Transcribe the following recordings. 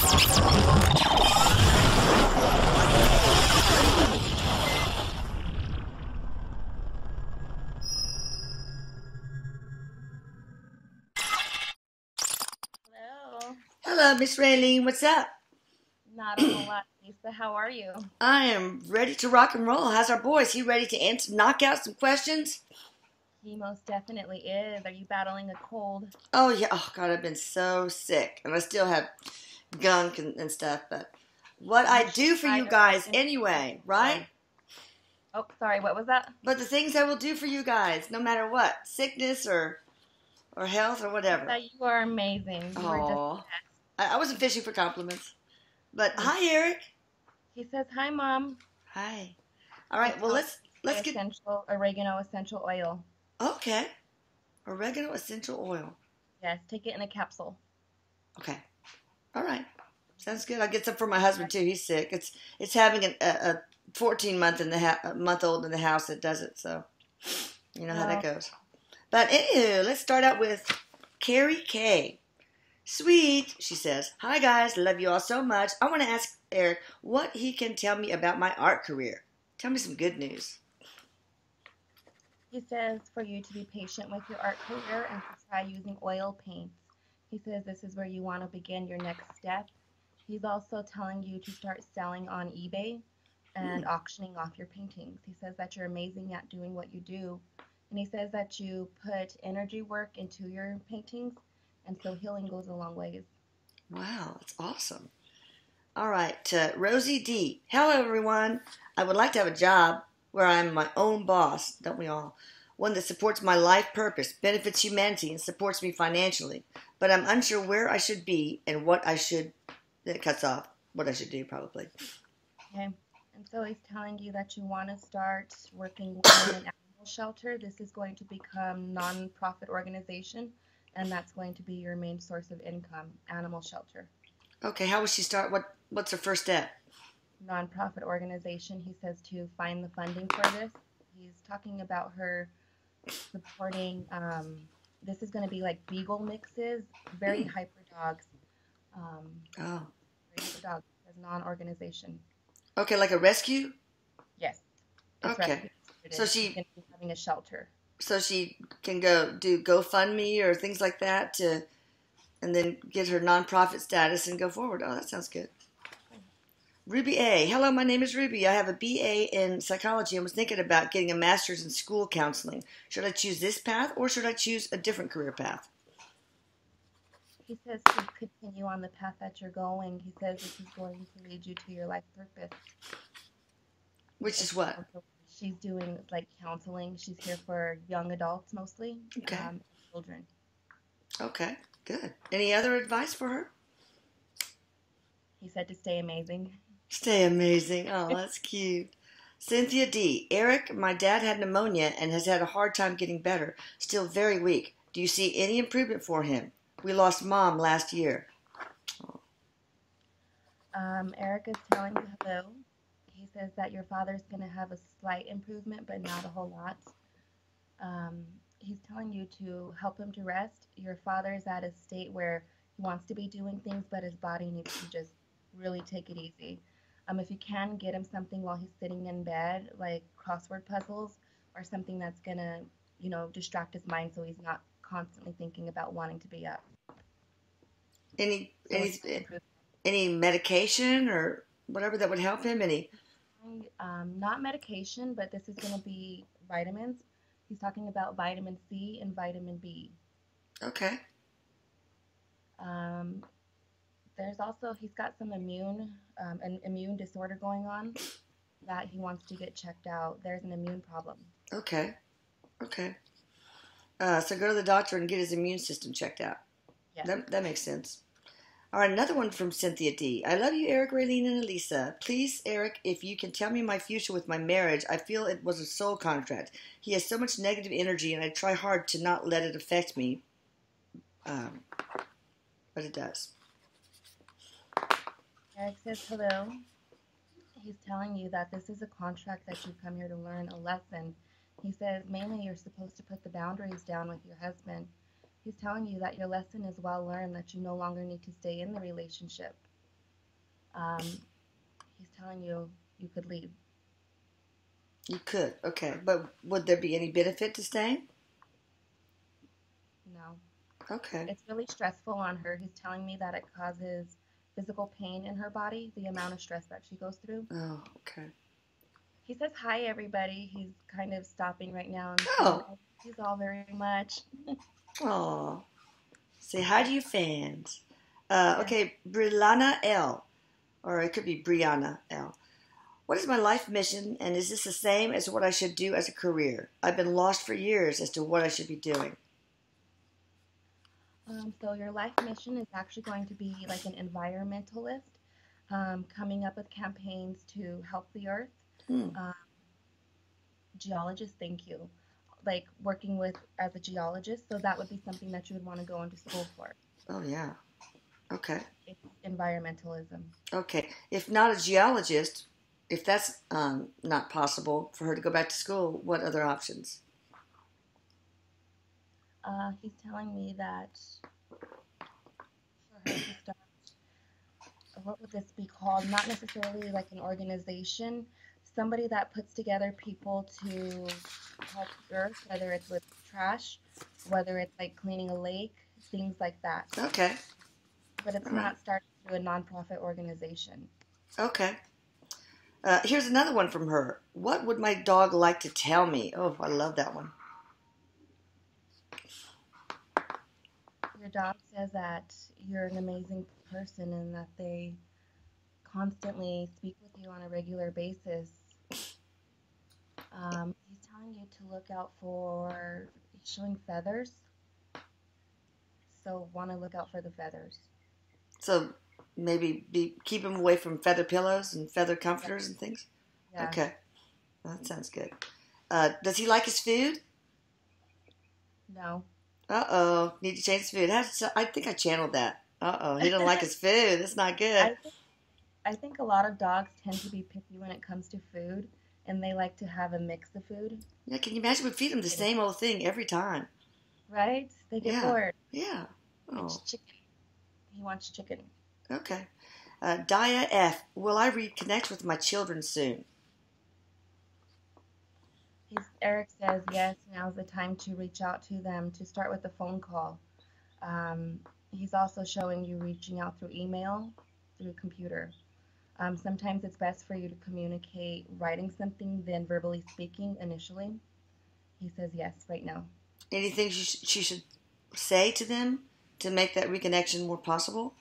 Hello. Hello, Miss Raylene. What's up? Not a whole lot, Lisa. How are you? I am ready to rock and roll. How's our boys? He ready to answer, knock out some questions? He most definitely is. Are you battling a cold? Oh yeah. Oh God, I've been so sick, and I still have gunk and stuff. But what You I should do for try you to guys listen to anyway, oil. right? Oh, sorry. What was that? But the things I will do for you guys, no matter what, sickness or health or whatever. That you are amazing. You are just Oh, I wasn't fishing for compliments. But the best. hi, Eric. He says, "Hi, Mom." Hi. All He's right. Well, telling let's me to try let's get essential oregano essential oil. okay. Oregano essential oil. Yes, take it in a capsule. Okay. All right. Sounds good. I'll get some for my husband too. He's sick. It's having a 14 month a month old in the house that does it. So you know how that Well, goes. But anywho, let's start out with Carrie K. Sweet, she says. Hi guys, love you all so much. I want to ask Eric what he can tell me about my art career. Tell me some good news. he says for you to be patient with your art career and to try using oil paints. He says this is where you want to begin your next step. He's also telling you to start selling on eBay Hmm. and auctioning off your paintings. He says that you're amazing at doing what you do. And he says that you put energy work into your paintings, and so healing goes a long ways. Wow, that's awesome. All right, Rosie D. Hello, everyone. I would like to have a job where I'm my own boss, don't we all? One that supports my life purpose, benefits humanity, and supports me financially. But I'm unsure where I should be and what I should, that cuts off what I should do, probably. Okay. And so he's telling you that you want to start working in an animal shelter. This is going to become non-profit organization, and that's going to be your main source of income, animal shelter. Okay, how will she start? What's her first step? Nonprofit organization. He says to find the funding for this. He's talking about her supporting. This is going to be like beagle mixes, very Hmm. hyper dogs. Um, Oh, very hyper dogs as non-organization. okay, like a rescue? Yes, it's Okay. rescue. It So is. She's she going to be having a shelter. so she can go do GoFundMe or things like that to and then get her nonprofit status and go forward. Oh, that sounds good. Ruby A. Hello, my name is Ruby. I have a BA in psychology and was thinking about getting a master's in school counseling. Should I choose this path or should I choose a different career path? He says to continue on the path that you're going. He says this is going to lead you to your life purpose. Which is It's what? she's doing like counseling. She's here for young adults mostly, Okay. children. Okay. Good. Any other advice for her? He said to stay amazing. Stay amazing. Oh, that's cute. Cynthia D. Eric, my dad had pneumonia and has had a hard time getting better. Still very weak. Do you see any improvement for him? We lost mom last year. Oh, Eric is telling you hello. He says that your father's going to have a slight improvement, but not a whole lot. Um, he's telling you to help him to rest. Your father is at a state where he wants to be doing things, but his body needs to just really take it easy. If you can get him something while he's sitting in bed, like crossword puzzles or something that's gonna, distract his mind so he's not constantly thinking about wanting to be up. any So a any slight improvement. any medication or whatever that would help him? Any? Not medication, but this is gonna be vitamins. He's talking about vitamin C and vitamin B. Okay. Um, There's also he's got some an immune disorder going on that he wants to get checked out. There's an immune problem. Okay. Okay. So go to the doctor and get his immune system checked out. Yes. That makes sense. All right, another one from Cynthia D. I love you, Eric, Raylene, and Elisa. Please, Eric, if you can tell me my future with my marriage, I feel it was a soul contract. He has so much negative energy, and I try hard to not let it affect me, um, but it does. Eric says hello. He's telling you that this is a contract that you come here to learn a lesson. He says mainly you're supposed to put the boundaries down with your husband. He's telling you that your lesson is well learned, that you no longer need to stay in the relationship. Um, he's telling you you could leave. You could. Okay. But would there be any benefit to staying? No. Okay. It's really stressful on her. He's telling me that it causes physical pain in her body, the amount of stress that she goes through. Oh, okay. He says, "Hi, everybody." He's kind of stopping right now and saying, Oh. "Oh, thank you all very much." Oh. Say hi to your fans. Yeah. Okay. Brilana L. Or it could be Brianna L. What is my life mission, and is this the same as what I should do as a career? I've been lost for years as to what I should be doing. So your life mission is actually going to be like an environmentalist, coming up with campaigns to help the earth. Hmm. Um, Geologist, thank you. Like working with as a geologist, so that would be something that you would want to go into school for. Oh, yeah. Okay. It's environmentalism. Okay. If not a geologist, if that's not possible for her to go back to school, what other options? He's telling me that for her to start, what would this be called? Not necessarily like an organization, somebody that puts together people to help the earth, whether it's with trash, whether it's like cleaning a lake, things like that. Okay. But it's All right. not starting through a nonprofit organization. Okay. Here's another one from her. What would my dog like to tell me? Oh, I love that one. Your dog says that you're an amazing person and that they constantly speak with you on a regular basis. He's telling you to look out for showing feathers, so want to look out for the feathers. So maybe keep him away from feather pillows and feather Yeah, comforters and things? yeah. Okay. Well, that sounds good. Does he like his food? No. Uh-oh. Need to change his food. I think I channeled that. Uh-oh. He doesn't like his food. That's not good. I think I think a lot of dogs tend to be picky when it comes to food, and they like to have a mix of food. Yeah, can you imagine we feed him the same old thing every time? Right? They get Yeah. bored. Yeah. It's Oh, chicken. He wants chicken. okay. Dia F. Will I reconnect with my children soon? Eric says yes. Now's the time to reach out to them. To start with a phone call. Um, he's also showing you reaching out through email, through computer. Sometimes it's best for you to communicate writing something than verbally speaking initially. He says yes right now. Anything she should say to them to make that reconnection more possible?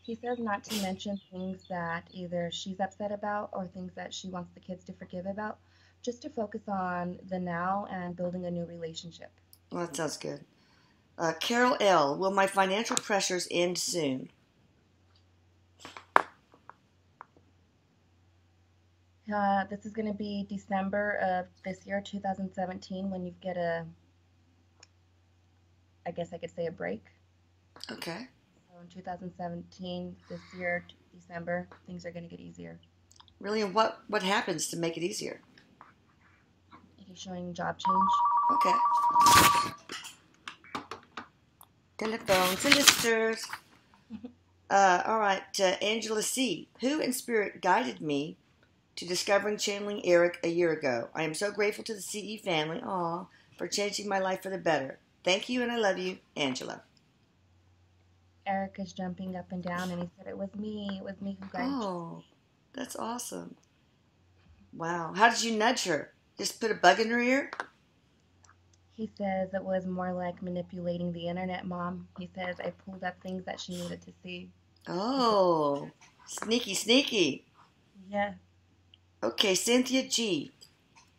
He says not to mention things that either she's upset about or things that she wants the kids to forgive about, just to focus on the now and building a new relationship. Well, that sounds good. Carol L. Will my financial pressures end soon? This is going to be December of this year, 2017, when you get I guess I could say a break. Okay. So in 2017, this year, December, things are going to get easier. Really, and what happens to make it easier? He's showing job change. Okay. Telephone solicitors. All right, Angela C. Who in spirit guided me to discovering channeling Erik a year ago? I am so grateful to the CE family, for changing my life for the better. Thank you, and I love you, Angela. Erik is jumping up and down, and he said, "It was me. It was me who guided you." Oh, that's awesome. Wow. How did you nudge her? Just put a bug in her ear? He says it was more like manipulating the internet, Mom. He says I pulled up things that she needed to see. Oh, sneaky, sneaky. Yeah. Okay, Cynthia G.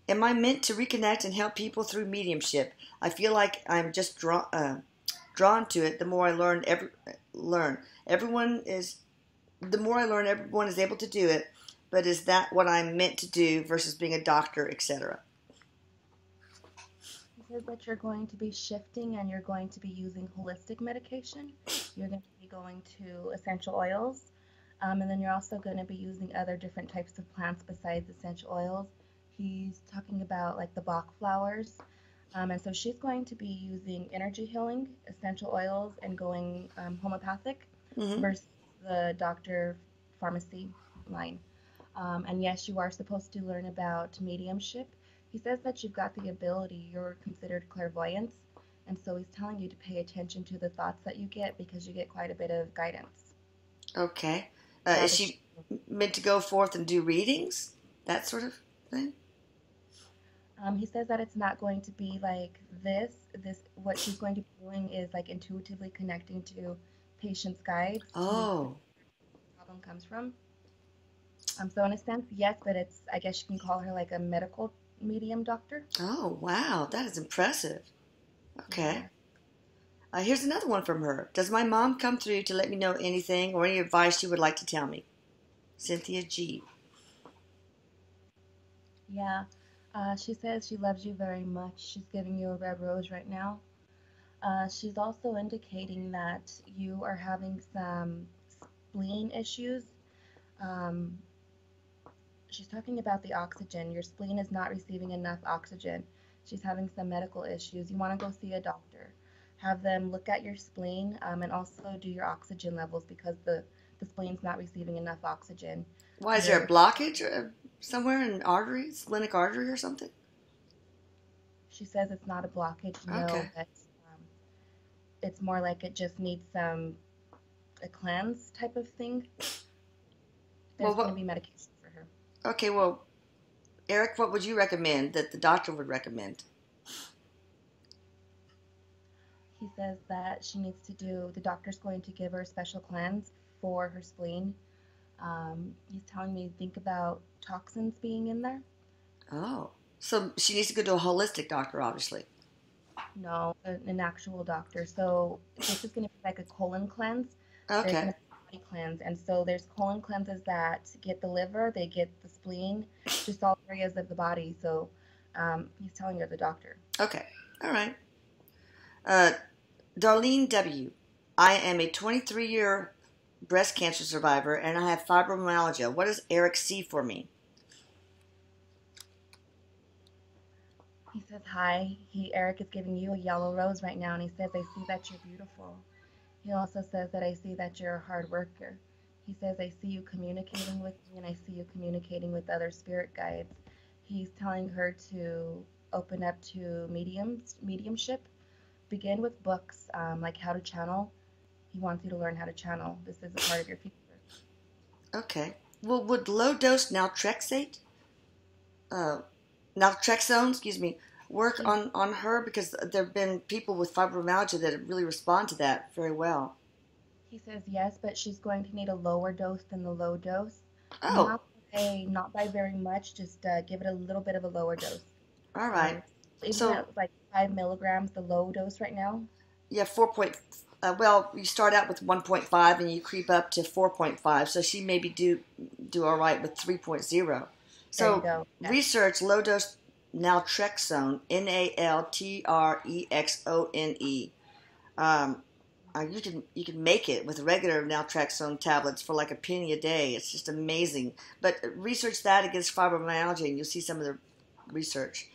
Am I meant to reconnect and help people through mediumship? I feel like I'm just drawn to it. The more I learn, everyone is. The more I learn, everyone is able to do it. But is that what I'm meant to do versus being a doctor, etc.? He says that you're going to be shifting and you're going to be using holistic medication. You're going to be going to essential oils. And then you're also going to be using other different types of plants besides essential oils. He's talking about like the Bach flowers. And so she's going to be using energy healing, essential oils, and going homeopathic Mm-hmm. versus the doctor pharmacy line. And yes, you are supposed to learn about mediumship. He says that you've got the ability, you're considered clairvoyance, and so he's telling you to pay attention to the thoughts that you get because you get quite a bit of guidance. Okay. Yeah, Is but she meant to go forth and do readings? That sort of thing? he says that it's not going to be like this. What she's going to be doing is like intuitively connecting to patients' guides to Oh. problem comes from. So in a sense, yes, but it's I guess you can call her like a medical medium doctor. Oh, wow. That is impressive. Okay. Yeah. Here's another one from her. Does my mom come through to let me know anything or any advice she would like to tell me? Cynthia G. Yeah. She says she loves you very much. She's giving you a red rose right now. She's also indicating that you are having some spleen issues. Um, she's talking about the oxygen. Your spleen is not receiving enough oxygen. She's having some medical issues. You want to go see a doctor. Have them look at your spleen and also do your oxygen levels because the spleen's not receiving enough oxygen. Why, is there a Your blockage somewhere in an artery, splenic artery or something? She says it's not a blockage, no, Okay. but it's more like it just needs a cleanse type of thing. Well, There's going to what? be medication for her. Okay, well, Erik, what would you recommend that the doctor would recommend? He says that she needs to do, the doctor's going to give her a special cleanse for her spleen. He's telling me think about toxins being in there. Oh, so she needs to go to a holistic doctor, obviously. No, an actual doctor. So this is going to be like a colon cleanse. There's going Okay. to be a body cleanse. And so there's colon cleanses that get the liver, they get the spleen, just all areas of the body. So he's telling her the doctor. Okay. All right. Uh, Darlene W. I am a 23-year breast cancer survivor and I have fibromyalgia. What does Erik see for me? He says, hi. Eric is giving you a yellow rose right now. And he says, I see that you're beautiful. He also says that I see that you're a hard worker. He says, I see you communicating with me and I see you communicating with other spirit guides. He's telling her to open up to mediumship, begin with books like how to channel. He wants you to learn how to channel. This is a part of your future. Okay. Well, would low dose uh, naltrexone, excuse me, work He, on her? Because there have been people with fibromyalgia that really respond to that very well. he says yes, but she's going to need a lower dose than the low dose. Oh, Not by very much. Just give it a little bit of a lower dose. all right. Um, isn't So, that like 5 milligrams, the low dose right now? yeah, 4 point, well, you start out with 1.5 and you creep up to 4.5. So she maybe do all right with 3.0. There you So go. Yes. research low dose naltrexone, Naltrexone. Um, you can make it with regular naltrexone tablets for like a penny a day. It's just amazing. But research that against fibromyalgia, and you'll see some of the research.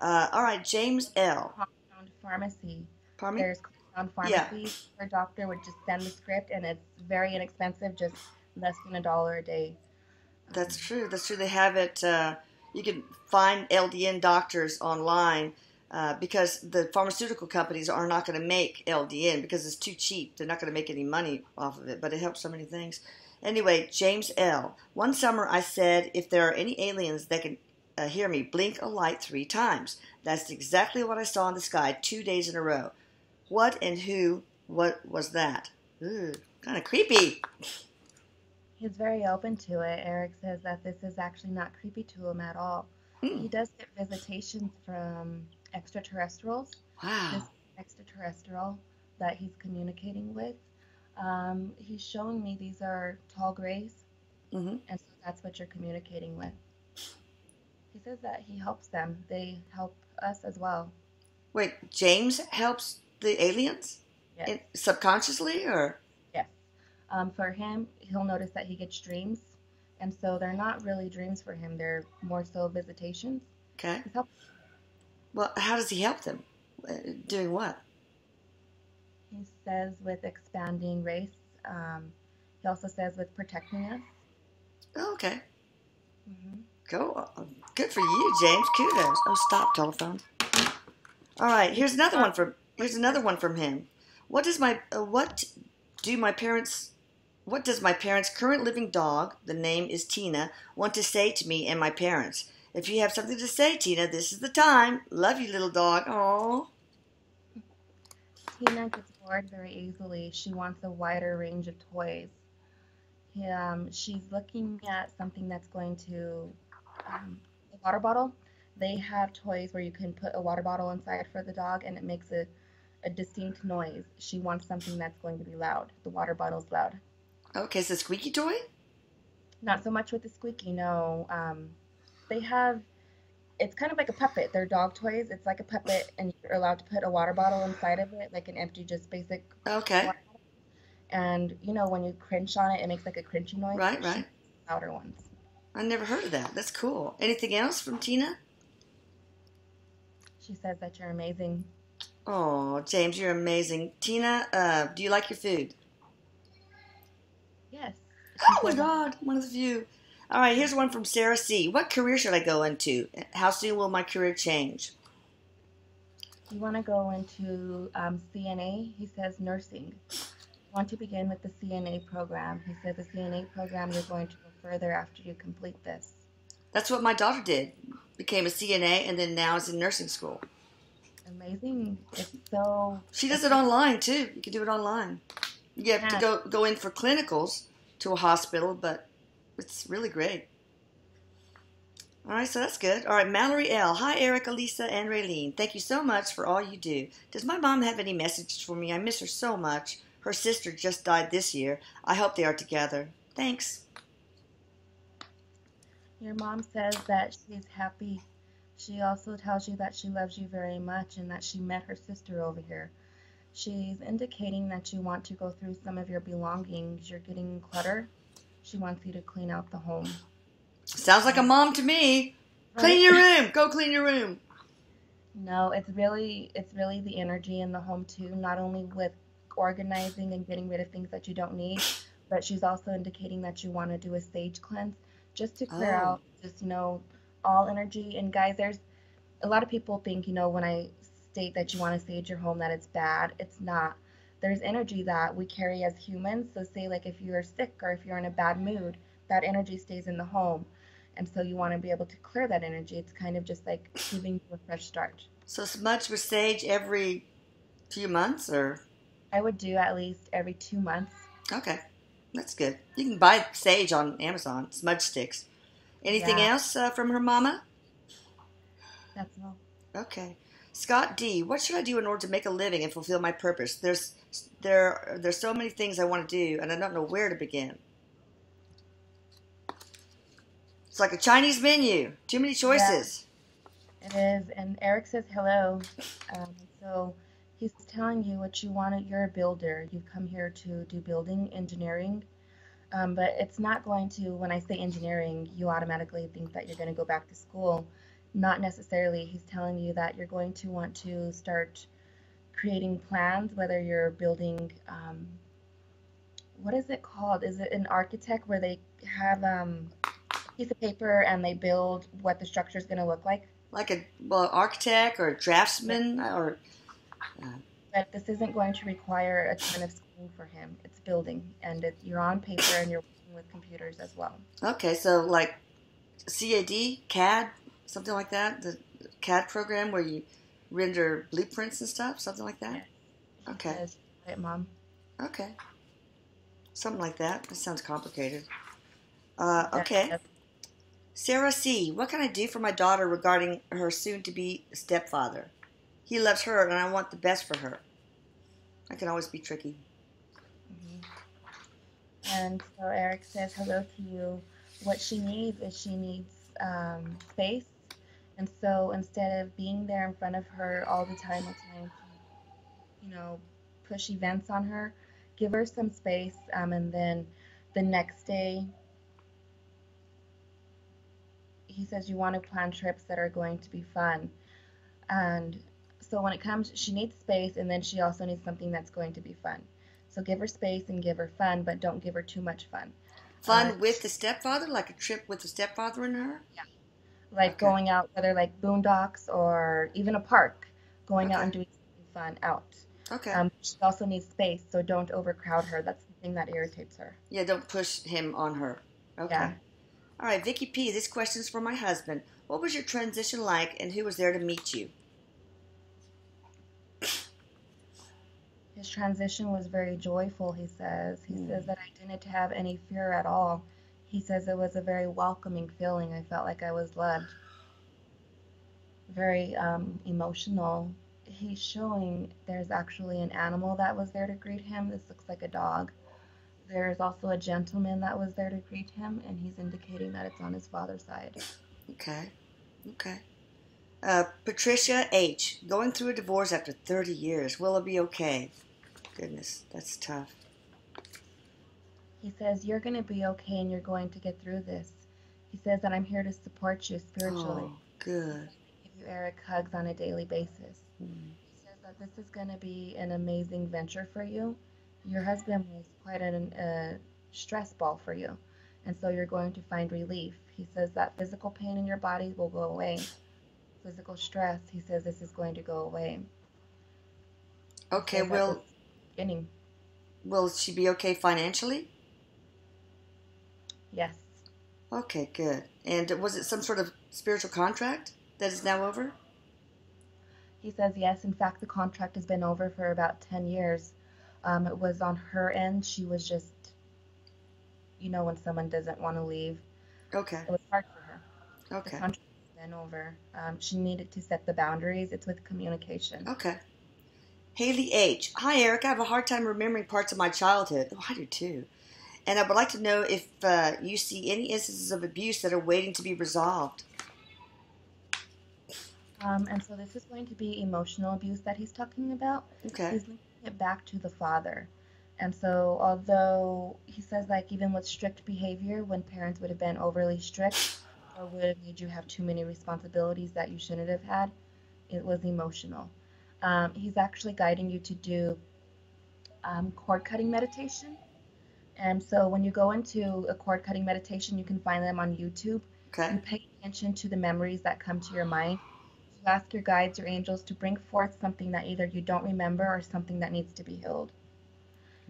All right, James L. Compound pharmacy. Pardon me? There's compound Yeah, pharmacies. Her doctor would just send the script, and it's very inexpensive, just less than $1 a day. that's Um, true. That's true. They have it. You can find LDN doctors online because the pharmaceutical companies are not going to make LDN because it's too cheap. They're not going to make any money off of it, but it helps so many things. Anyway, James L. One summer I said, if there are any aliens that can hear me, blink a light 3 times. That's exactly what I saw in the sky 2 days in a row. What and who? What was that? Ooh, kind of creepy. he's very open to it. Eric says that this is actually not creepy to him at all. Hmm. He does get visitations from extraterrestrials. This Wow. extraterrestrial that he's communicating with. He's showing me these are tall grays, Mm-hmm. and so that's what you're communicating with. He says that he helps them. They help us as well. Wait, James helps the aliens Yes, subconsciously, or yes. For him, he'll notice that he gets dreams, and so they're not really dreams for him. They're more so visitations. okay? He's helping. Well, how does he help them? Doing what? He says with expanding race, He also says with protecting us. Oh, okay. Hmm. Go. Good for you, James. Kudos. Oh, stop, telephone. All right. Here's another one from him. What does my what does my parents' current living dog, the name is Tina, want to say to me and my parents? If you have something to say, Tina, this is the time. Love you, little dog. Aww. Tina gets bored very easily. She wants a wider range of toys. She's looking at something that's going to a water bottle. They have toys where you can put a water bottle inside for the dog and it makes a distinct noise. She wants something that's going to be loud. The water bottle's loud. Okay, it's a squeaky toy? Not so much with the squeaky, no. They have, it's kind of like a puppet. They're dog toys. It's like a puppet, and you're allowed to put a water bottle inside of it, like an empty, just basic Okay. water. And when you crunch on it, it makes like a crunchy noise. Right, She right. wants louder ones. I never heard of that. That's cool. Anything else from Tina? She says that you're amazing. Oh, James, you're amazing. Tina, do you like your food? Yes. She Oh my says, God, one of the few. All right, here's one from Sarah C. What career should I go into? How soon will my career change? you want to go into CNA. He says nursing. You want to begin with the CNA program. He says the CNA program, you're going to go further after you complete this. That's what my daughter did. Became a CNA and then now is in nursing school. Amazing. It's so. She does it online too. You can do it online. You have to Yeah. go in for clinicals to a hospital, but it's really great. All right, so that's good. All right, Mallory L. Hi, Erik, Elisa, and Raylene. Thank you so much for all you do. Does my mom have any messages for me? I miss her so much. Her sister just died this year. I hope they are together. Thanks. Your mom says that she's happy. She also tells you that she loves you very much and that she met her sister over here. She's indicating that you want to go through some of your belongings. You're getting clutter. She wants you to clean out the home. Sounds like a mom to me. Right? Clean your room. Go clean your room. No, it's really the energy in the home too, not only with organizing and getting rid of things that you don't need, but she's also indicating that you want to do a sage cleanse just to clear Oh, out just, all energy. And guys, there's a lot of people think, when I state that you want to sage your home that it's bad. It's not. There's energy that we carry as humans. So say like if you're sick or if you're in a bad mood, that energy stays in the home. And so you want to be able to clear that energy. It's kind of just like giving you a fresh start. so smudge with sage every few months, or I would do at least every 2 months. okay, that's good. You can buy sage on Amazon, smudge sticks. Anything Yeah, else from her mama? that's all. Okay. Scott D, what should I do in order to make a living and fulfill my purpose? There's so many things I want to do, and I don't know where to begin. It's like a Chinese menu. Too many Yeah, choices. it is. And Eric says hello. So he's telling you what you want. You're a builder. You've come here to do building engineering. But it's not going to, when I say engineering, you automatically think that you're going to go back to school. Not necessarily. He's telling you that you're going to want to start creating plans, whether you're building, what is it called? Is it an architect where they have a piece of paper and they build what the structure is going to look like? Like a architect or a Yeah. draftsman or uh, But this isn't going to require a ton of schooling for him. It's building, and you're on paper and you're working with computers as well. okay, so like CAD, something like that. The CAD program where you render blueprints and stuff, something like that. Yes. She Okay, says, right, Mom. okay, something like that. That sounds complicated. That, Okay. that's Sarah C. What can I do for my daughter regarding her soon-to-be stepfather? He loves her, and I want the best for her. I can always be tricky. mhm. And so Eric says hello to you. What she needs is she needs space. And so instead of being there in front of her all the time and trying to, push events on her, give her some space. And then the next day, he says you want to plan trips that are going to be fun. And so when it comes, she needs space and then she also needs something that's going to be fun. So give her space and give her fun, but don't give her too much fun. Fun with the stepfather, like a trip with the stepfather and her? Yeah. Like Okay. going out, whether like boondocks or even a park, going out and Okay. doing something fun out. Okay. She also needs space, so don't overcrowd her. That's the thing that irritates her. Yeah, don't push him on her. Yeah. Okay. All right, Vicky P., this question's for my husband. What was your transition like and who was there to meet you? His transition was very joyful, he says. He says that I didn't have any fear at all. He says it was a very welcoming feeling. I felt like I was loved. Very emotional. He's showing there's actually an animal that was there to greet him. This looks like a dog. There's also a gentleman that was there to greet him, and he's indicating that it's on his father's side. Okay. Okay. Patricia H., going through a divorce after 30 years. Will it be okay? Goodness, that's tough. He says, you're going to be okay and you're going to get through this. He says that I'm here to support you spiritually. Oh, good. Give you Erik hugs on a daily basis. Mm. He says that this is going to be an amazing venture for you. Your husband was quite a stress ball for you, and so you're going to find relief. He says that physical pain in your body will go away. Physical stress, he says this is going to go away. He Okay, says that this is the beginning. will she be okay financially? Yes. Okay, good. And was it some sort of spiritual contract that is now over? He says yes. In fact, the contract has been over for about 10 years. It was on her end. She was just, when someone doesn't want to leave, Okay. it was hard for her. The Okay. contract has been over. She needed to set the boundaries. It's with communication. Okay. Haley H. Hi, Erik. I have a hard time remembering parts of my childhood. Oh, I do too. And I would like to know if you see any instances of abuse that are waiting to be resolved. And so this is going to be emotional abuse that he's talking about. Okay. He's linking it back to the father. And so although he says like even with strict behavior, when parents would have been overly strict or would have made you have too many responsibilities that you shouldn't have had, it was emotional. He's actually guiding you to do cord cutting meditation. And so when you go into a cord cutting meditation, you can find them on YouTube. Okay. You pay attention to the memories that come to your mind. You ask your guides or angels to bring forth something that either you don't remember or something that needs to be healed.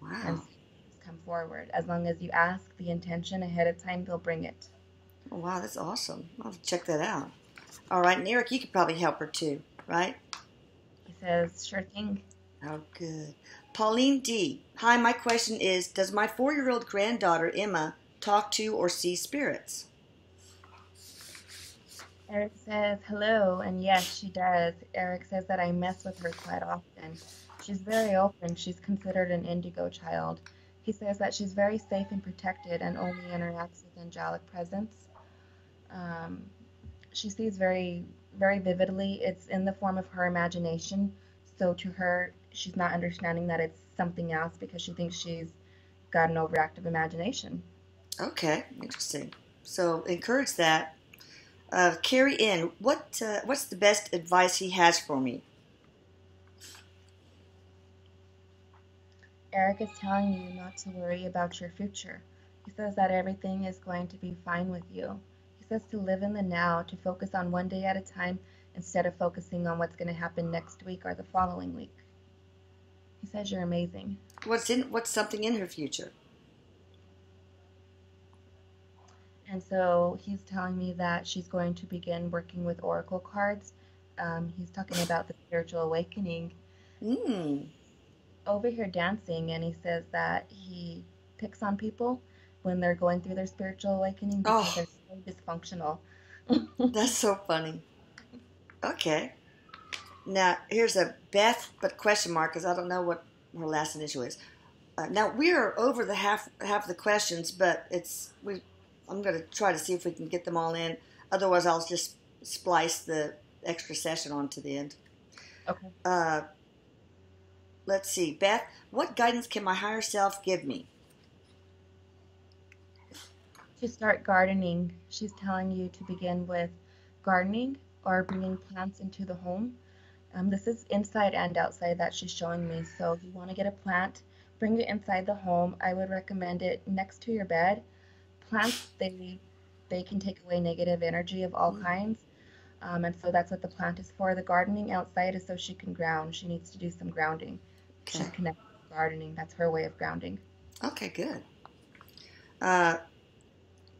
Wow. And so things come forward. As long as you ask the intention ahead of time, they'll bring it. Oh, wow, that's awesome. I'll have to check that out. All right, and Erik, you could probably help her too, right? He says, sure thing. Oh, good. Pauline D. Hi, my question is, does my 4-year-old granddaughter, Emma, talk to or see spirits? Erik says, hello, and yes, she does. Erik says that I mess with her quite often. She's very open. She's considered an indigo child. He says that she's very safe and protected and only interacts with angelic presence. She sees very, very vividly. It's in the form of her imagination. So to her, she's not understanding that it's something else because she thinks she's got an overactive imagination. Okay, interesting. So encourage that. Carrie N. What's the best advice he has for me? Erik is telling you not to worry about your future. He says that everything is going to be fine with you. He says to live in the now, to focus on one day at a time instead of focusing on what's going to happen next week or the following week. He says you're amazing. What's something in her future? And so he's telling me that she's going to begin working with oracle cards. He's talking about the spiritual awakening. Over here dancing, and he says that he picks on people when they're going through their spiritual awakening because they're so dysfunctional. That's so funny. Okay. Now, here's a Beth, but question mark, because I don't know what her last initial is. Now, we are over the half of the questions, but I'm going to try to see if we can get them all in. Otherwise, I'll just splice the extra session onto the end. Okay. Let's see. Beth, what guidance can my higher self give me? To start gardening. She's telling you to begin with gardening or bringing plants into the home. This is inside and outside that she's showing me. So you want to get a plant, Bring it inside the home. I would recommend it next to your bed. Plants, they can take away negative energy of all kinds. And so that's what the plant is for. The gardening outside is so she can ground. She needs to do some grounding. She's Okay. connected to gardening. That's her way of grounding. Okay, good. Uh,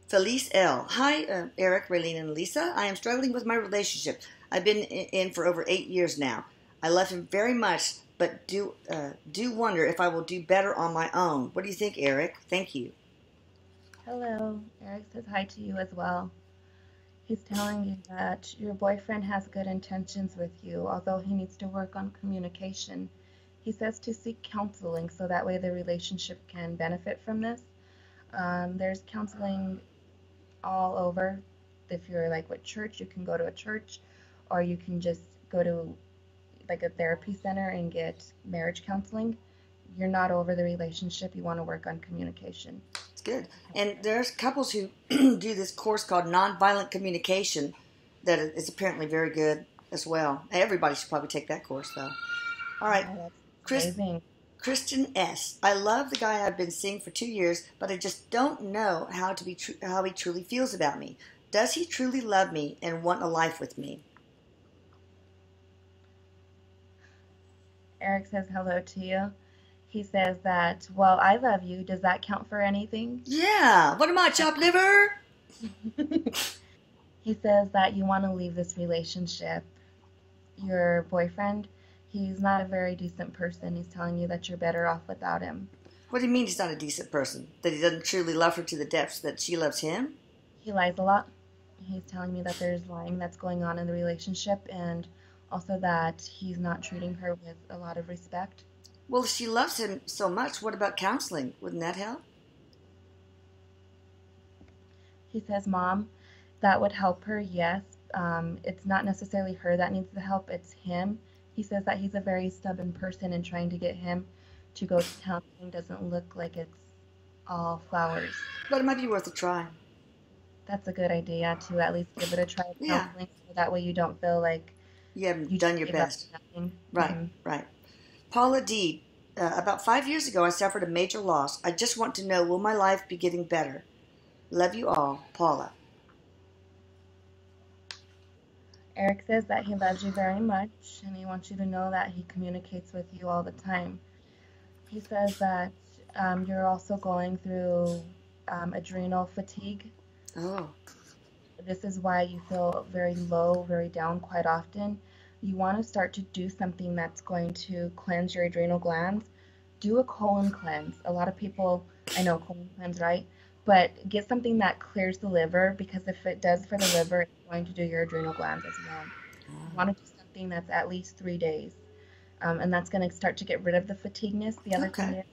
Felice L. Hi, Erik, Raylene, and Lisa. I am struggling with my relationship. I've been in for over 8 years now. I love him very much, but do wonder if I will do better on my own. What do you think, Erik? Thank you. Hello. Erik says hi to you as well. He's telling you that your boyfriend has good intentions with you, although he needs to work on communication. He says to seek counseling so that way the relationship can benefit from this. There's counseling all over. If you're like with church, you can go to a church, or you can just go to like a therapy center and get marriage counseling. You're not over the relationship, you want to work on communication. It's good. And there's couples who do this course called Nonviolent Communication that is apparently very good as well. Everybody should probably take that course, though. All right. Oh, that's Chris, amazing. Kristen S. I love the guy I've been seeing for 2 years, but I just don't know how he truly feels about me. Does he truly love me and want a life with me? Erik says hello to you. He says that, well, I love you. Does that count for anything? Yeah. What am I, chopped liver? He says that you want to leave this relationship. Your boyfriend, he's not a very decent person. He's telling you that you're better off without him. What do you mean he's not a decent person? That he doesn't truly love her to the depths that she loves him? He lies a lot. He's telling me that there's lying that's going on in the relationship, and also that he's not treating her with a lot of respect. Well, if she loves him so much, what about counseling? Wouldn't that help? He says, Mom, that would help her, yes. It's not necessarily her that needs the help, it's him. He says that he's a very stubborn person, and trying to get him to go to counseling doesn't look like it's all flowers. But it might be worth a try. That's a good idea to at least give it a try of Yeah. counseling, so that way you don't feel like You haven't you done your gave up best. nothing. Right, right. Paula D. About 5 years ago, I suffered a major loss. I just want to know, will my life be getting better? Love you all, Paula. Erik says that he loves you very much, and he wants you to know that he communicates with you all the time. He says that you're also going through adrenal fatigue. Oh, This is why you feel very low, very down quite often. You want to start to do something that's going to cleanse your adrenal glands. Do a colon cleanse. A lot of people, I know colon cleanse, right? But get something that clears the liver, because if it does for the liver, it's going to do your adrenal glands as well. You want to do something that's at least 3 days. And that's going to start to get rid of the fatigueness. The other thing okay, is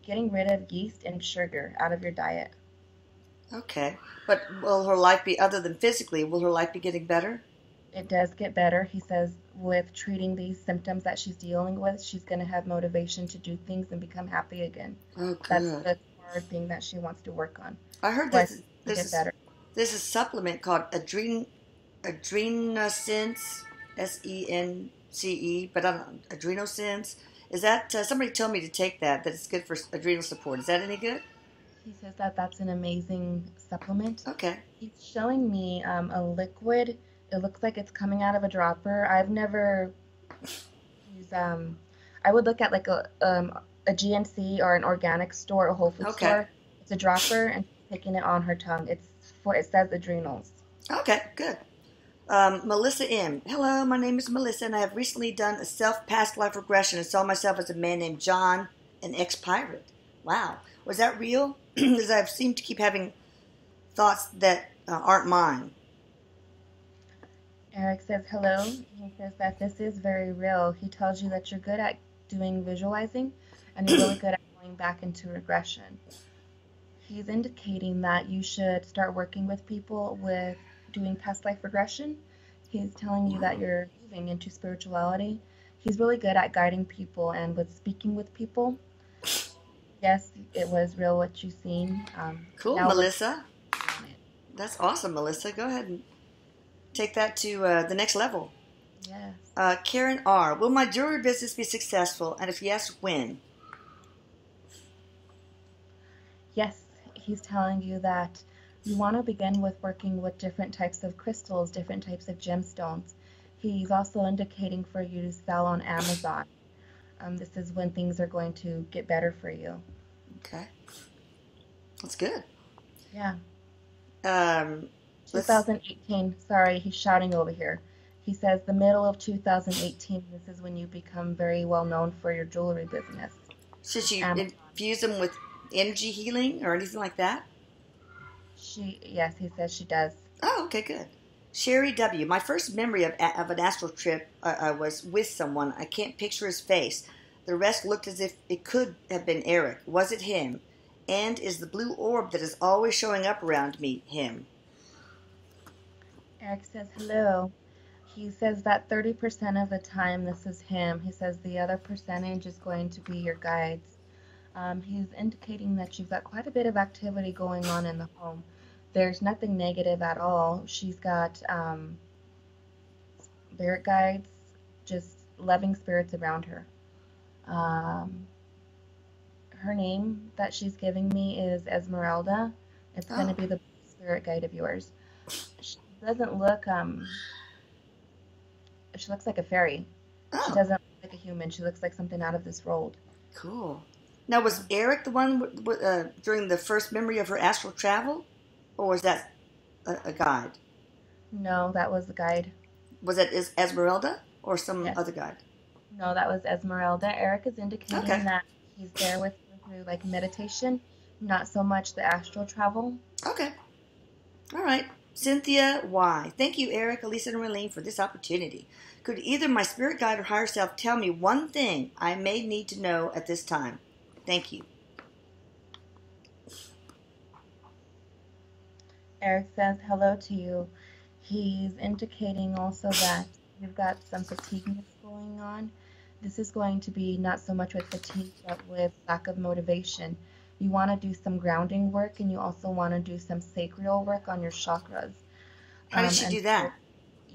getting rid of yeast and sugar out of your diet. okay. But will her life be, other than physically, will her life be getting better? It does get better. He says with treating these symptoms that she's dealing with, she's going to have motivation to do things and become happy again. Oh, That's good. the hard thing that she wants to work on. I heard Plus, to there's get better. there's a supplement called Adrenosense, SENCE, but I don't, Adrenosense. Is that, somebody told me to take that it's good for adrenal support. Is that any good? He says that that's an amazing supplement. Okay. He's showing me a liquid. It looks like it's coming out of a dropper. I've never used, I would look at like a GNC or an organic store, a Whole Foods Okay. store. It's a dropper, and she's taking it on her tongue. It says adrenals. Okay, good. Melissa M. Hello, my name is Melissa, and I have recently done a self-past life regression and saw myself as a man named John, an ex-pirate. Wow. Was that real? Because I seem to keep having thoughts that aren't mine. Erik says hello. He says that this is very real. He tells you that you're good at doing visualizing, and you're really good at going back into regression. He's indicating that you should start working with people with doing past life regression. He's telling you that you're moving into spirituality. He's really good at guiding people and with speaking with people. Yes, it was real what you've seen. Cool, now Melissa. on it. That's awesome, Melissa. Go ahead and take that to the next level. Yes. Karen R. Will my jewelry business be successful? And if yes, when? Yes, he's telling you that you want to begin with working with different types of crystals, different types of gemstones. He's also indicating for you to sell on Amazon. This is when things are going to get better for you. Okay, that's good. Yeah. Um, let's 2018, sorry, he's shouting over here. He says the middle of 2018, this is when you become very well known for your jewelry business. Should you Amazon. infuse them with energy healing or anything like that? Yes, he says she does. Oh, okay, good. Sherry W. My first memory of an astral trip, I was with someone. I can't picture his face. The rest looked as if it could have been Erik. Was it him? And is the blue orb that is always showing up around me him? Erik says hello. He says that 30% of the time this is him. He says the other percentage is going to be your guides. He's indicating that you've got quite a bit of activity going on in the home. There's nothing negative at all. She's got spirit guides, just loving spirits around her. Um, Her name that she's giving me is Esmeralda. It's going to Oh, be the spirit guide of yours. She doesn't look, she looks like a fairy. She oh, doesn't look like a human. She looks like something out of this world. cool. Now, was Erik the one during the first memory of her astral travel? Or was that a guide? No, that was the guide. Was that Esmeralda or some Yes. other guide? No, that was Esmeralda. Eric is indicating Okay, that he's there with her through like meditation, not so much the astral travel. okay. All right. Cynthia Y. Thank you, Erik, Elisa, and Raylene, for this opportunity. Could either my spirit guide or higher self tell me one thing I may need to know at this time? Thank you. Eric says hello to you. He's indicating also that you've got some fatigueness going on. This is going to be not so much with fatigue, but with lack of motivation. You want to do some grounding work and you also want to do some sacral work on your chakras. How does she And do so that?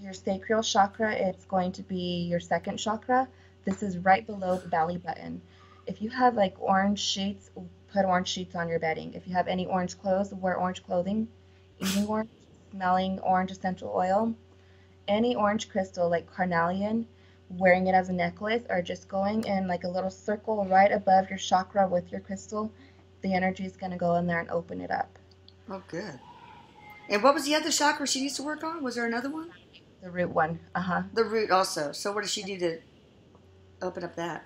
your sacral chakra, it's going to be your second chakra. This is right below the belly button. If you have like orange sheets, put orange sheets on your bedding. If you have any orange clothes, wear orange clothing. Eating orange, smelling orange essential oil, any orange crystal like carnelian, wearing it as a necklace, or just going in like a little circle right above your chakra with your crystal, the energy is going to go in there and open it up. Oh, good. And what was the other chakra she needs to work on? Was there another one? The root one. Uh-huh. The root also. So what does she do to open up that?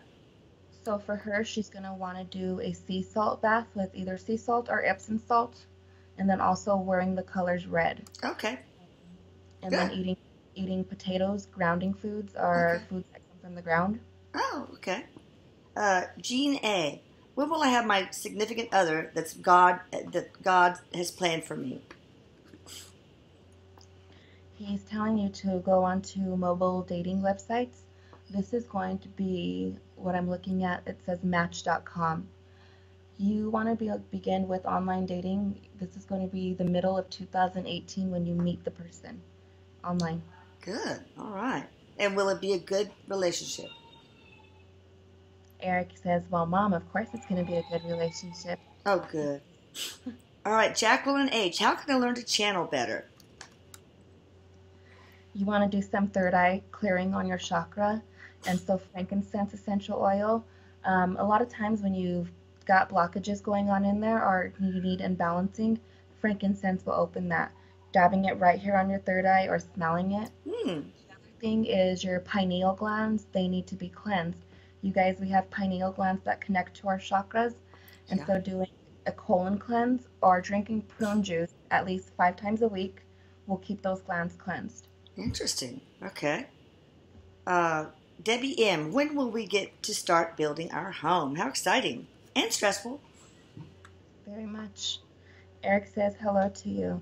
So for her, she's going to want to do a sea salt bath with either sea salt or Epsom salt, and then also wearing the colors red. Okay, And then good. eating potatoes, grounding foods, are Okay. foods that come from the ground. Oh, okay. Jean A. When will I have my significant other that God has planned for me? He's telling you to go onto mobile dating websites. This is going to be what I'm looking at. It says match.com. You want to begin with online dating. This is going to be the middle of 2018 when you meet the person online. Good. All right. And will it be a good relationship? Eric says, well, Mom, of course it's going to be a good relationship. Oh, good. All right, Jacqueline H. How can I learn to channel better? You want to do some third eye clearing on your chakra. And so frankincense essential oil. A lot of times when you've got blockages going on in there or you need imbalancing, frankincense will open that. Dabbing it right here on your third eye or smelling it. Hmm. The other thing is your pineal glands. They need to be cleansed. You guys, we have pineal glands that connect to our chakras. And Yeah. so doing a colon cleanse or drinking prune juice at least 5 times a week will keep those glands cleansed. Interesting. Okay. Uh, Debbie M. When will we get to start building our home? How exciting and stressful. Very much. Eric says hello to you.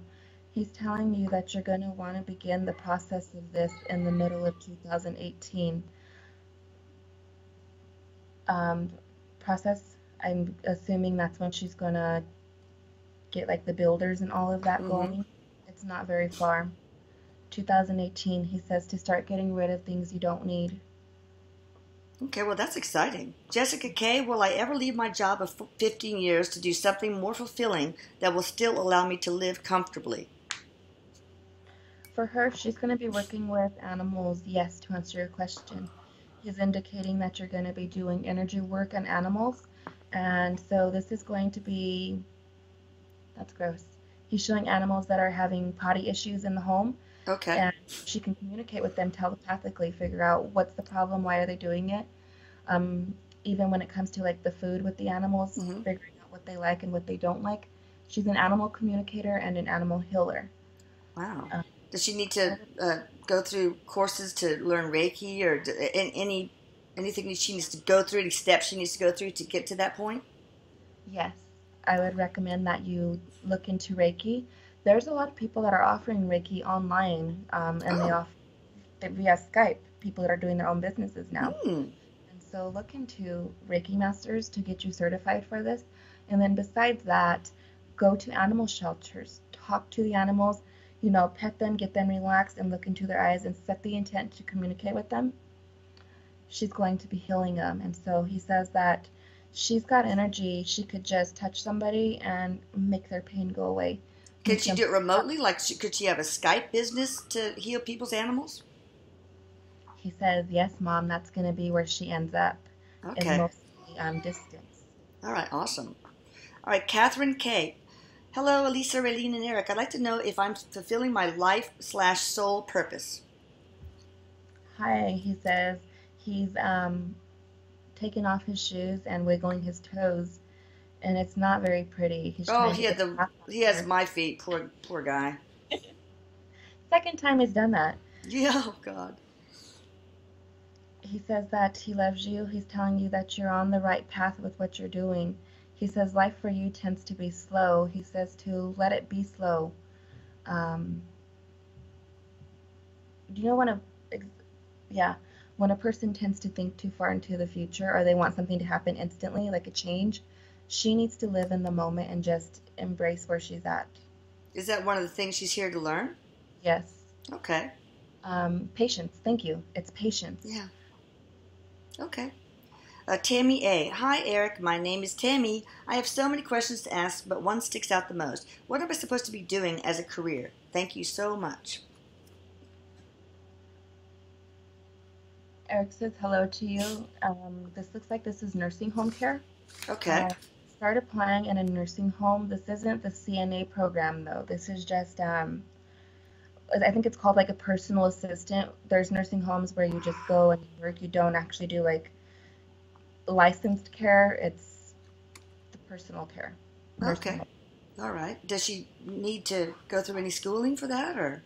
He's telling you that you're going to want to begin the process of this in the middle of 2018. Um, Process, I'm assuming that's when she's going to get like the builders and all of that Mm-hmm. going. It's not very far. 2018, he says to start getting rid of things you don't need. Okay, well, that's exciting. Jessica K., will I ever leave my job of 15 years to do something more fulfilling that will still allow me to live comfortably? For her, she's going to be working with animals, yes, to answer your question. He's indicating that you're going to be doing energy work on animals. And so this is going to be, that's gross. He's showing animals that are having potty issues in the home, Okay. and she can communicate with them telepathically, figure out what's the problem, why are they doing it. Um, Even when it comes to like the food with the animals, Mm-hmm. figuring out what they like and what they don't like. She's an animal communicator and an animal healer. Wow. Um, Does she need to go through courses to learn Reiki or anything that she needs to go through, any steps she needs to go through to get to that point? yes, I would recommend that you look into Reiki. There's a lot of people that are offering Reiki online, and they Oh. offer it via Skype. People that are doing their own businesses now. Hmm. And so look into Reiki masters to get you certified for this. And then besides that, go to animal shelters, talk to the animals, pet them, get them relaxed, and look into their eyes and set the intent to communicate with them. She's going to be healing them. And so he says that she's got energy. She could just touch somebody and make their pain go away. Can Make she them. do it remotely? Like, could she have a Skype business to heal people's animals? He says, yes, mom, that's going to be where she ends up, is Okay. mostly distance. All right. Awesome. All right. Catherine K. Hello, Elisa, Raylene, and Erik. I'd like to know if I'm fulfilling my life/soul purpose. Hi, he says he's taking off his shoes and wiggling his toes, and it's not very pretty. He's Oh, trying to get the bath off he has her. my feet. Poor guy. Second time he's done that. Yeah. Oh God. He says that he loves you. He's telling you that you're on the right path with what you're doing. He says life for you tends to be slow. He says to let it be slow. Um, do you know yeah, when a person tends to think too far into the future or they want something to happen instantly, like a change, she needs to live in the moment and just embrace where she's at. Is that one of the things she's here to learn? Yes. Okay. Patience. Thank you. It's patience. Yeah. Okay. Tammy A. Hi, Erik. My name is Tammy. I have so many questions to ask, but one sticks out the most. What am I supposed to be doing as a career? Thank you so much. Erik says hello to you. This looks like this is nursing home care. Okay. Start applying in a nursing home. This isn't the CNA program, though. This is just, I think it's called like a personal assistant. There's nursing homes where you just go and you work. You don't actually do like licensed care. It's the personal care. Nursing Okay. home. All right. Does she need to go through any schooling for that, or?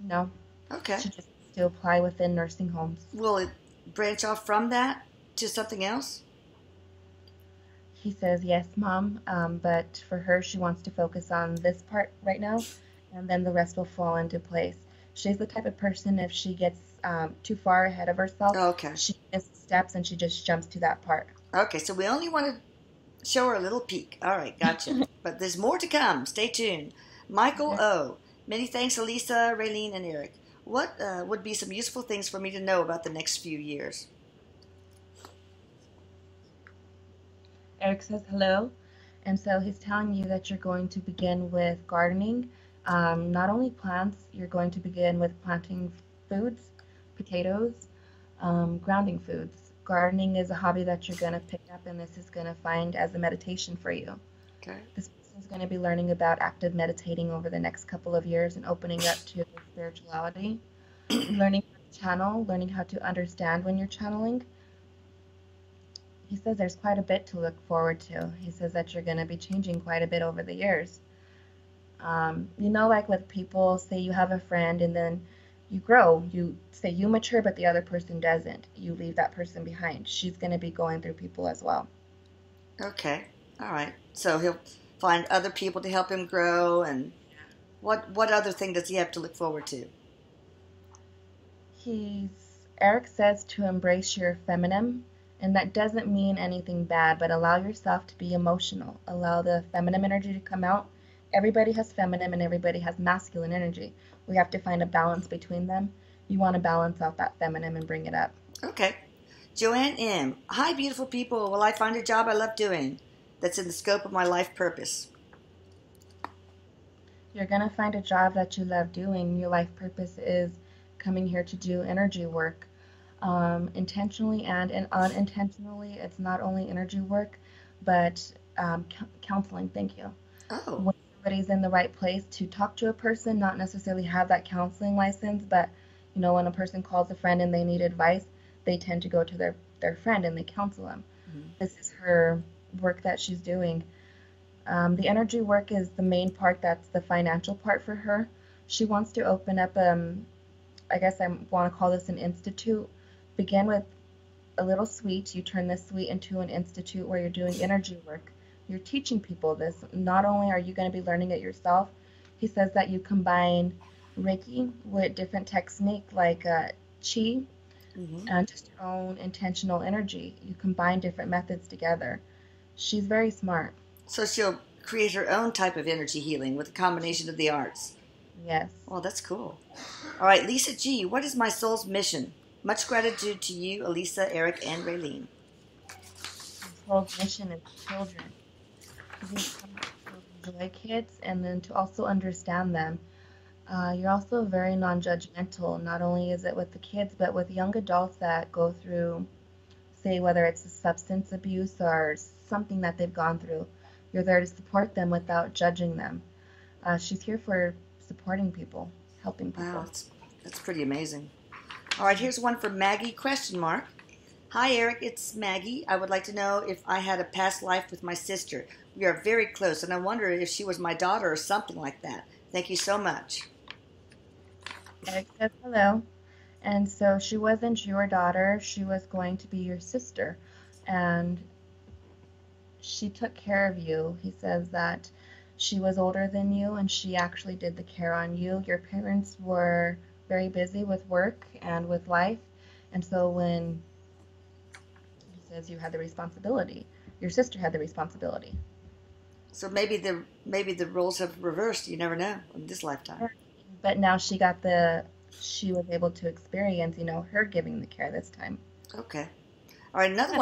No, Okay. she just needs to apply within nursing homes. Will it branch off from that to something else? He says, yes, mom, but for her, she wants to focus on this part right now, and then the rest will fall into place. She's the type of person, if she gets too far ahead of herself, Okay. she misses steps and she just jumps to that part. Okay, so we only want to show her a little peek. All right, gotcha. But there's more to come. Stay tuned. Michael O. Many thanks, Elisa, Raylene, and Erik. What would be some useful things for me to know about the next few years? Erik says hello, and so he's telling you that you're going to begin with gardening. Not only plants, you're going to begin with planting foods, potatoes, grounding foods. Gardening is a hobby that you're going to pick up, and this is going to find as a meditation for you. Okay. This person is going to be learning about active meditating over the next couple of years and opening up to spirituality, learning how to channel, learning how to understand when you're channeling. He says there's quite a bit to look forward to. He says that you're going to be changing quite a bit over the years. Like with people, say you have a friend and then you grow. You say you mature, but the other person doesn't. You leave that person behind. She's going to be going through people as well. Okay. All right. So he'll find other people to help him grow, and what other thing does he have to look forward to? Erik says to embrace your feminine, and that doesn't mean anything bad, but allow yourself to be emotional. Allow the feminine energy to come out. Everybody has feminine and everybody has masculine energy. We have to find a balance between them. You want to balance out that feminine and bring it up. Okay. Joanne M. Hi, beautiful people. Will I find a job I love doing that's in the scope of my life purpose? You're going to find a job that you love doing. Your life purpose is coming here to do energy work. Intentionally and unintentionally, it's not only energy work, but counseling. Thank you. Oh, When somebody's in the right place to talk to a person, not necessarily have that counseling license, but when a person calls a friend and they need advice, they tend to go to their friend and they counsel them. This is her work that she's doing. The energy work is the main part, that's the financial part for her. She wants to open up, I guess I want to call this an institute. Begin with a little suite. You turn this suite into an institute where you're doing energy work. You're teaching people this. Not only are you going to be learning it yourself, he says that you combine Reiki with different technique like Chi and just your own intentional energy. You combine different methods together. She's very smart. so she'll create her own type of energy healing with a combination of the arts. Yes. Well, that's cool. All right, Lisa G., what is my soul's mission? Much gratitude to you, Elisa, Erik, and Raylene. His whole mission is children. He's come to enjoy kids and then to also understand them. You're also very non-judgmental. Not only is it with the kids, but with young adults that go through, say, whether it's a substance abuse or something that they've gone through. You're there to support them without judging them. She's here for supporting people, helping people. Wow, that's pretty amazing. All right, here's one from Maggie, ? Hi, Erik, it's Maggie. I would like to know if I had a past life with my sister. We are very close, and I wonder if she was my daughter or something like that. Thank you so much. Erik says hello. And so she wasn't your daughter. She was going to be your sister. And she took care of you. He says that she was older than you, and she actually did the care on you. Your parents were very busy with work and with life. And so when he says you had the responsibility, your sister had the responsibility. So maybe the roles have reversed. You never know in this lifetime. But now she was able to experience, her giving the care this time. Okay. All right, another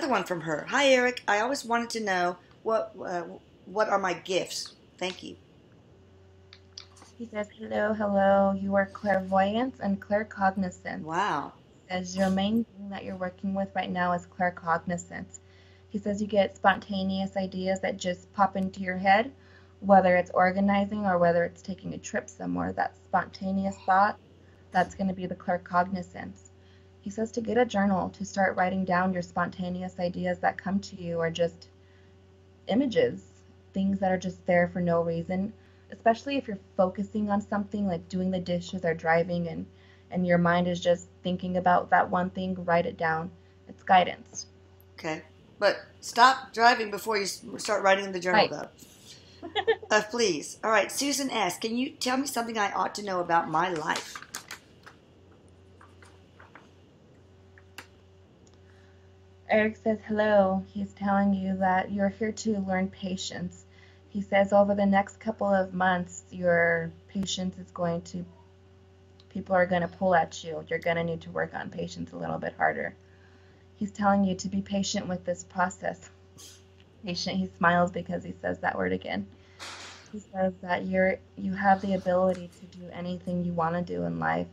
one from her. Hi, Erik. I always wanted to know what are my gifts. Thank you. He says, hello. You are clairvoyance and claircognizance. Wow. As your main thing that you're working with right now is claircognizance. He says you get spontaneous ideas that just pop into your head, whether it's organizing or whether it's taking a trip somewhere. That spontaneous thought, that's going to be the claircognizance. He says to get a journal, to start writing down your spontaneous ideas that come to you, or just images, things that are just there for no reason, especially if you're focusing on something like doing the dishes or driving and your mind is just thinking about that one thing. Write it down. It's guidance. Okay. But stop driving before you start writing in the journal, Right. though. Please. All right, Susan S., can you tell me something I ought to know about my life? Erik says hello. He's telling you that you're here to learn patience. He says over the next couple of months, your patience is people are going to pull at you. You're going to need to work on patience a little bit harder. He's telling you to be patient with this process. Patient. He smiles because he says that word again. He says that you have the ability to do anything you want to do in life.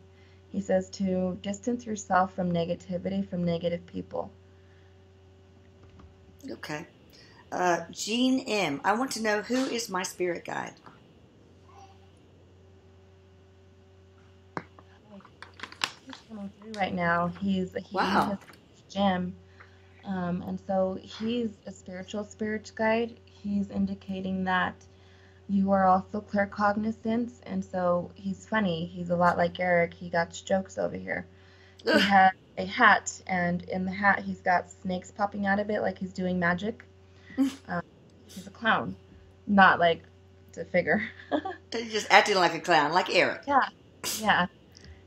He says to distance yourself from negativity, from negative people. Okay. Jean M., I want to know, who is my spirit guide? He's coming through right now. Wow. His Jim. And so he's a spiritual spirit guide. He's indicating that you are also claircognizant, and so he's funny. He's a lot like Erik. He got jokes over here. He has a hat, and in the hat he's got snakes popping out of it like he's doing magic. He's a clown, not like it's a figure. He's just acting like a clown, like Erik. Yeah.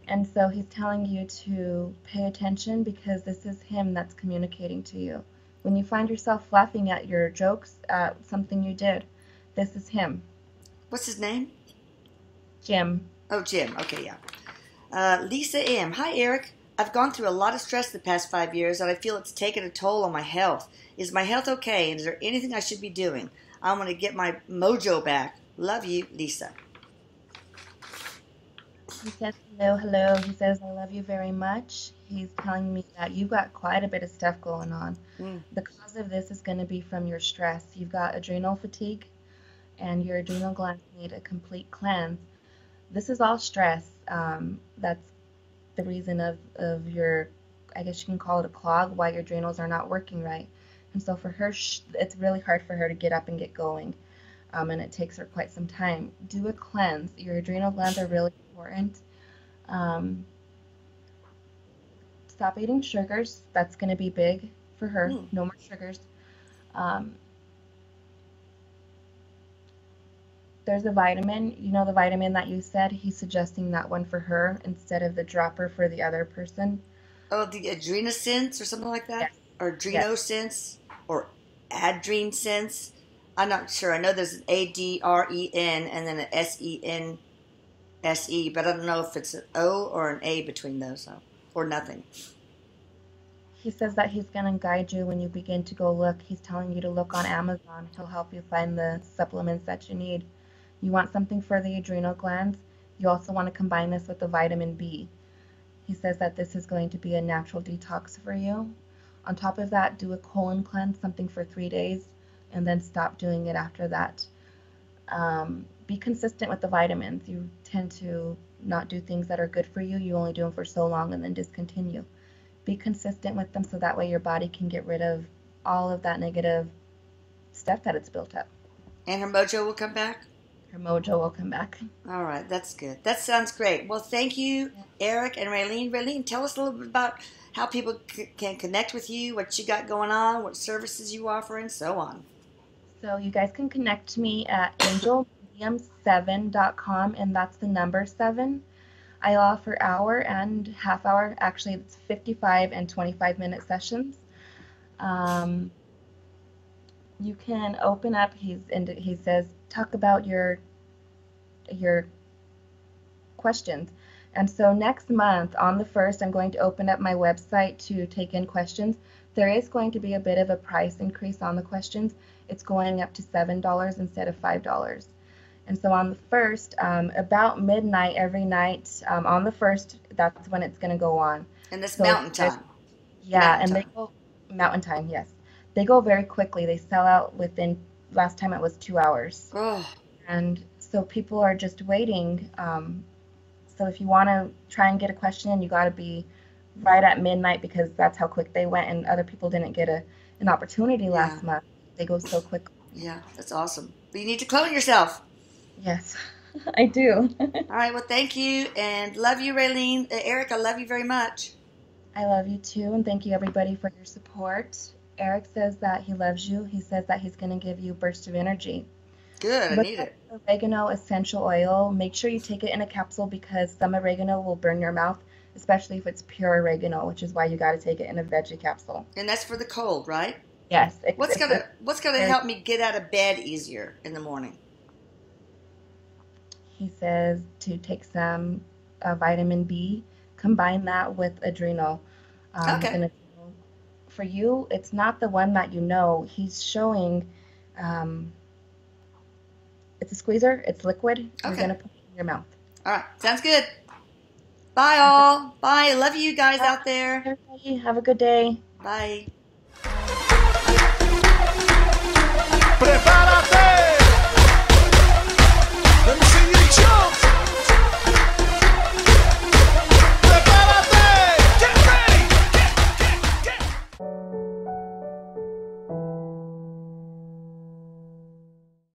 And so he's telling you to pay attention because this is him that's communicating to you. When you find yourself laughing at your jokes, at something you did, this is him. What's his name? Jim. Oh, Jim. Okay, yeah. Lisa M., hi, Erik. I've gone through a lot of stress the past 5 years, and I feel it's taken a toll on my health. Is my health okay, and is there anything I should be doing? I want to get my mojo back. Love you, Lisa. He says, hello, hello. He says, I love you very much. He's telling me that you've got quite a bit of stuff going on. The cause of this is going to be from your stress. You've got adrenal fatigue, and your adrenal glands need a complete cleanse. This is all stress. That's the reason of your, I guess you can call it a clog, why your adrenals are not working right. And so for her, it's really hard for her to get up and get going. And it takes her quite some time. Do a cleanse. Your adrenal glands are really important. Stop eating sugars. That's going to be big for her. No more sugars. There's a vitamin, you know, the vitamin that you said, he's suggesting that one for her instead of the dropper for the other person. Oh, the Adrenosense or something like that? Yes. Or Adrenosense or Adrensense. I'm not sure. I know there's an ADREN and then an SENSE, but I don't know if it's an O or an A between those, or nothing. He says that he's going to guide you when you begin to go look. He's telling you to look on Amazon. He'll help you find the supplements that you need. You want something for the adrenal glands. You also want to combine this with the vitamin B. He says that this is going to be a natural detox for you. On top of that, do a colon cleanse, something for 3 days, and then stop doing it after that. Be consistent with the vitamins. You tend to not do things that are good for you. You only do them for so long and then discontinue. Be consistent with them so that way your body can get rid of all of that negative stuff that it's built up. And her mojo will come back? Her mojo will come back. All right, that's good. That sounds great. Well, thank you, Erik and Raylene. Raylene, tell us a little bit about how people can connect with you, what you got going on, what services you offer, and so on. So you guys can connect to me at angelmedium7.com, and that's the number 7. I offer hour and half hour. Actually, it's 55 and 25-minute sessions. You can open up. He says, talk about your questions. And so next month, on the 1st, I'm going to open up my website to take in questions. There is going to be a bit of a price increase on the questions. It's going up to $7 instead of $5. And so on the 1st, about midnight every night, on the 1st, that's when it's going to go on. And this mountain time. Yeah, mountain and time. They go mountain time, yes. They go very quickly. They sell out within, last time it was 2 hours. Oh. And so people are just waiting. So if you want to try and get a question in, you got to be right at midnight because that's how quick they went, and other people didn't get an opportunity last month. They go so quickly. Yeah, that's awesome. But you need to clone yourself. Yes, I do. All right, well, thank you, and love you, Raylene. Erik, I love you very much. I love you too, and thank you, everybody, for your support. Erik says that he loves you. He says that he's going to give you a burst of energy. Good, I need it. Oregano essential oil. Make sure you take it in a capsule because some oregano will burn your mouth, especially if it's pure oregano, which is why you got to take it in a veggie capsule. And that's for the cold, right? Yes. What's gonna help me get out of bed easier in the morning? He says to take some vitamin B, combine that with adrenal. Okay. For you, it's not the one that you know. He's showing. It's a squeezer. It's liquid. Okay. You're going to put it in your mouth. All right. Sounds good. Bye, all. Bye. Love you guys out there. Everybody, have a good day. Bye. Prepárate.